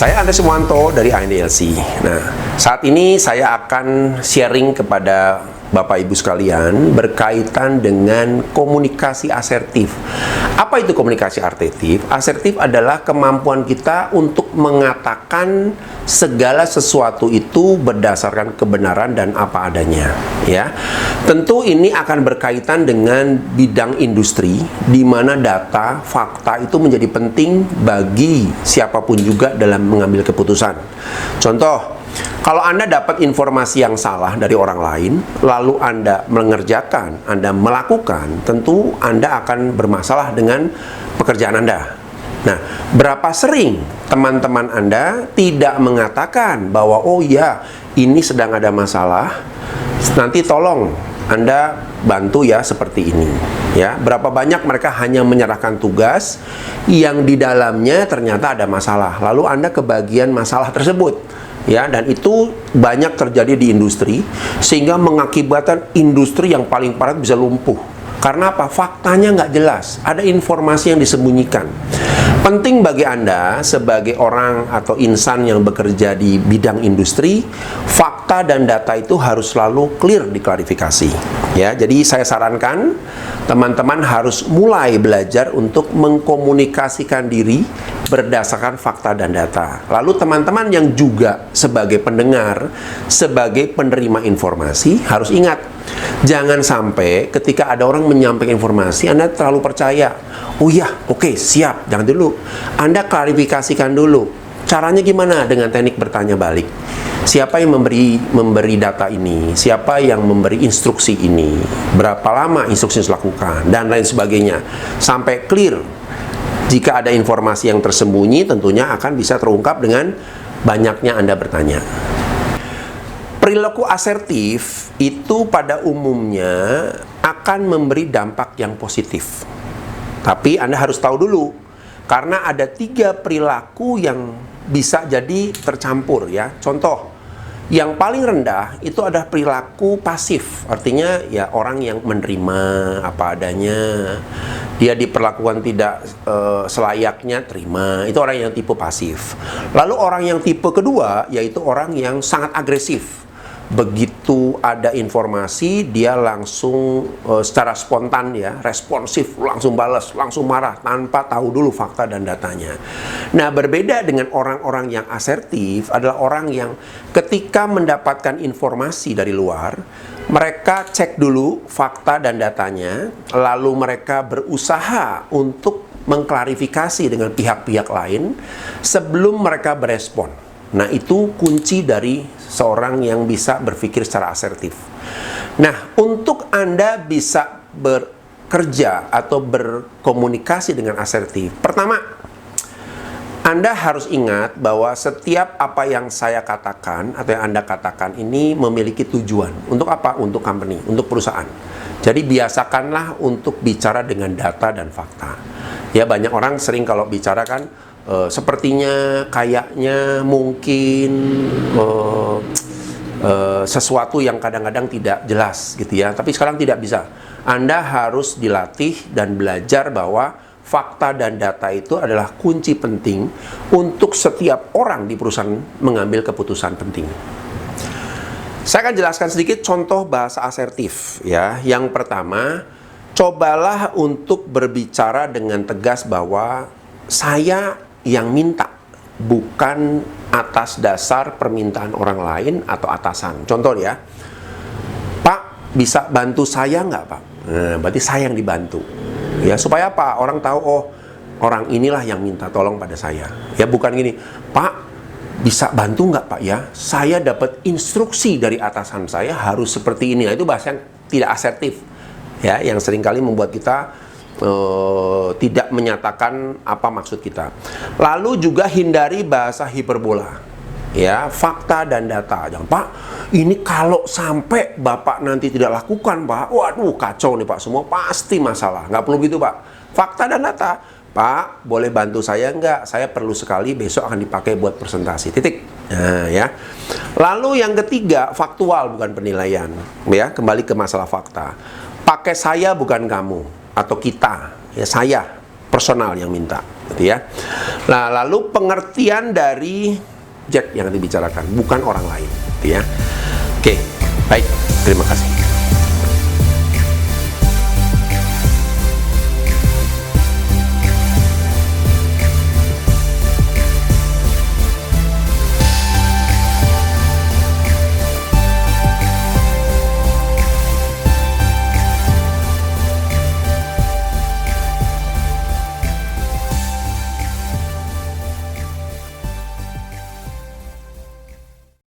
Saya Andres Sumanto dari ANDLC. Nah, saat ini saya akan sharing kepada Bapak Ibu sekalian berkaitan dengan komunikasi asertif. Apa itu komunikasi asertif? Asertif adalah kemampuan kita untuk mengatakan segala sesuatu itu berdasarkan kebenaran dan apa adanya, ya. Tentu ini akan berkaitan dengan bidang industri di mana data, fakta itu menjadi penting bagi siapapun juga dalam mengambil keputusan. Contoh, kalau Anda dapat informasi yang salah dari orang lain, lalu Anda mengerjakan, Anda melakukan, tentu Anda akan bermasalah dengan pekerjaan Anda. Nah, berapa sering teman-teman Anda tidak mengatakan bahwa, oh ya, ini sedang ada masalah, nanti tolong Anda bantu ya seperti ini. Ya, berapa banyak mereka hanya menyerahkan tugas yang di dalamnya ternyata ada masalah, lalu Anda kebagian masalah tersebut. Ya, dan itu banyak terjadi di industri sehingga mengakibatkan industri yang paling parah bisa lumpuh. Karena apa? Faktanya nggak jelas, ada informasi yang disembunyikan. Penting bagi Anda sebagai orang atau insan yang bekerja di bidang industri, fakta dan data itu harus selalu clear diklarifikasi. Ya, jadi saya sarankan teman-teman harus mulai belajar untuk mengkomunikasikan diri berdasarkan fakta dan data. Lalu teman-teman yang juga sebagai pendengar, sebagai penerima informasi harus ingat, jangan sampai ketika ada orang menyampaikan informasi Anda terlalu percaya. Oh iya, oke, siap, jangan dulu. Anda klarifikasikan dulu. Caranya gimana? Dengan teknik bertanya balik. Siapa yang memberi data ini? Siapa yang memberi instruksi ini? Berapa lama instruksi dilakukan? Dan lain sebagainya. Sampai clear. Jika ada informasi yang tersembunyi, tentunya akan bisa terungkap dengan banyaknya Anda bertanya. Perilaku asertif itu pada umumnya akan memberi dampak yang positif. Tapi Anda harus tahu dulu, karena ada 3 perilaku yang bisa jadi tercampur ya. Contoh, yang paling rendah itu ada perilaku pasif. Artinya ya orang yang menerima apa adanya. Dia diperlakukan tidak selayaknya, terima. Itu orang yang tipe pasif. Lalu orang yang tipe kedua yaitu orang yang sangat agresif. Begitu ada informasi, dia langsung secara spontan ya, responsif, langsung balas, langsung marah tanpa tahu dulu fakta dan datanya. Nah, berbeda dengan orang-orang yang asertif adalah orang yang ketika mendapatkan informasi dari luar, mereka cek dulu fakta dan datanya, lalu mereka berusaha untuk mengklarifikasi dengan pihak-pihak lain sebelum mereka berespon. Nah, itu kunci dari seorang yang bisa berpikir secara asertif. Nah, untuk Anda bisa bekerja atau berkomunikasi dengan asertif, pertama, Anda harus ingat bahwa setiap apa yang saya katakan atau yang Anda katakan ini memiliki tujuan. Untuk apa? Untuk company, untuk perusahaan. Jadi biasakanlah untuk bicara dengan data dan fakta. Ya, banyak orang sering kalau bicara kan, sepertinya, kayaknya, mungkin sesuatu yang kadang-kadang tidak jelas gitu ya. Tapi sekarang tidak bisa. Anda harus dilatih dan belajar bahwa fakta dan data itu adalah kunci penting untuk setiap orang di perusahaan mengambil keputusan penting. Saya akan jelaskan sedikit contoh bahasa asertif ya. Yang pertama, cobalah untuk berbicara dengan tegas bahwa saya yang minta, bukan atas dasar permintaan orang lain atau atasan. Contoh ya, Pak, bisa bantu saya nggak Pak? Nah, berarti saya yang dibantu. Ya, supaya apa? Orang tahu, oh, orang inilah yang minta tolong pada saya. Ya, bukan gini, Pak, bisa bantu nggak Pak ya? Saya dapat instruksi dari atasan saya harus seperti ini. Nah, itu bahasa yang tidak asertif. Ya, yang seringkali membuat kita tidak menyatakan apa maksud kita. Lalu juga hindari bahasa hiperbola. Ya, fakta dan data. Jangan, Pak, ini kalau sampai Bapak nanti tidak lakukan, Pak, waduh kacau nih Pak, semua pasti masalah. Nggak perlu gitu Pak. Fakta dan data. Pak, boleh bantu saya nggak? Saya perlu sekali, besok akan dipakai buat presentasi. Titik. Nah, ya. Lalu yang ketiga, faktual bukan penilaian. Ya, kembali ke masalah fakta. Pakai saya bukan kamu atau kita. Ya, saya. personal yang minta, gitu ya. Nah, lalu pengertian dari Jack yang dibicarakan, bukan orang lain, gitu ya. Oke, baik, terima kasih.